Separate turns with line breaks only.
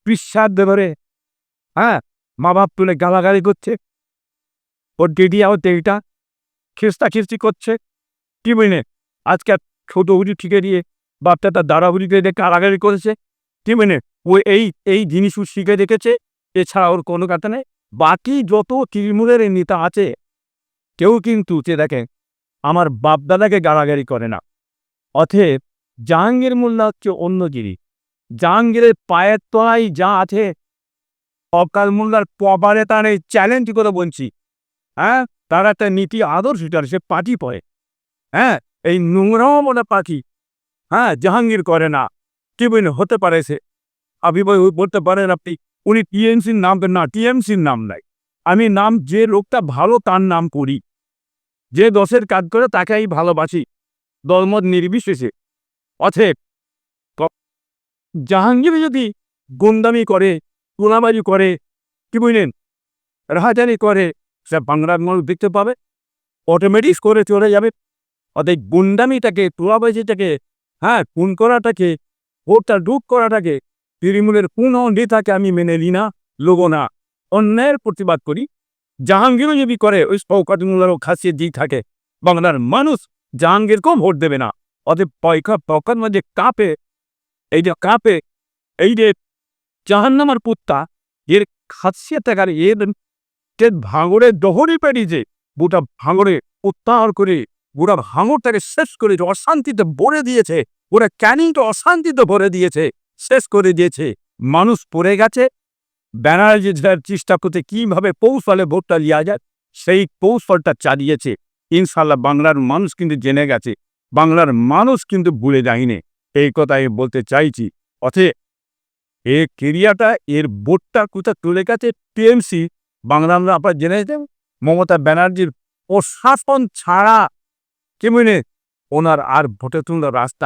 বিশ্বাস ধরে, হ্যাঁ, মা বাপ তুলে গালাগালি করছে, ওর দিদিয়াও এইটা খিস্তি করছে, কি বুঝলেন? আজকে ছোট বুড়ি ঠিকে দিয়ে বাপটা তার দাদা বুড়িকে দেখে গালাগালি করেছে, কি বুঝলেন? ও এই জিনিসও শিখে রেখেছে, এছাড়া ওর কোনো কথা নেই। বাকি যত তৃণমূলের নেতা আছে কেউ কিন্তু দেখেন আমার বাপদাদাকে গালাগালি করে না। অতএব জাহাঙ্গীর মোল্লা হচ্ছে অন্য জিনিস। জাহাঙ্গীরের পায়ের তলায় যা আছে, অকাল মোল্লার পবারে তার এই চ্যালেঞ্জ করে বলছি, হ্যাঁ, তার একটা নীতি আদর্শ, সে পার্টি পড়ে, হ্যাঁ, এই নোংরাও মনে পাখি, হ্যাঁ, জাহাঙ্গীর করে না, কি বলেন? হতে পারে সে আপনি বলতে পারেন আপনি উনি টিএমসির নাম না, টিএমসির নাম নাই, আমি নাম যে লোকটা ভালো তার নাম করি, যে দশের কাজ করে তাকে আমি ভালোবাসি, দলমত নির্বিশেষে। অতএব জাহাঙ্গীর যদি গুন্ডামি করে, তোলাবাজি করে, কি বুঝলেন, রাহাজানি করে, সে বাংলার মানুষ দেখতে পাবে, অটোমেটিক করে চলে যাবে। অতএব গুন্ডামিটাকে, তোলাবাজিটাকে, হ্যাঁ, খুন করাটাকে, ভোটটা ডুব করাটাকে তৃণমূলের কোনো নেতাকে আমি মেনে নিই না, লোবো না। অন্যায়ের প্রতিবাদ করি। জাহাঙ্গীরও যদি করে, ওই শওকত মোল্লারও খাসিয়ে দিয়ে থাকে, বাংলার মানুষ জাহাঙ্গীরকেও ভোট দেবে না। অতএব পয়কার মধ্যে কাঁপে, এই যে কাঁপে, এই যে জাহান্নামার পুত্তা, এর খাসিয়ে থাকার এর ভাঙড়ে দহরি পেরিয়েছে, গোটা ভাঙড়ে উত্তার করে, গোটা ভাঙড়টাকে শেষ করে অশান্তিতে ভরে দিয়েছে, গোটা ক্যানিংটা অশান্তিতে ভরে দিয়েছে, শেষ করে দিয়েছে। মানুষ পড়ে গেছে, ব্যানার্জি চেষ্টা করতে কিভাবে কৌশলে ভোটটা লিয়া যায়, সেই কৌশলটা চালিয়েছে। ইনশাল্লাহ বাংলার মানুষ কিন্তু জেনে গেছে, বাংলার মানুষ কিন্তু ভুলে যায়নি, এই কথাই বলতে চাইছি। অতএব এর কেরিয়াটা, এর ভোটটা কোথায় তুলে গেছে টিএমসি, বাংলা আমরা আপনার জেনে যেতেন মমতা ব্যানার্জির প্রশাসন ছাড়া, কি বুঝলেন, ওনার আর ভোটে তুলনার রাস্তা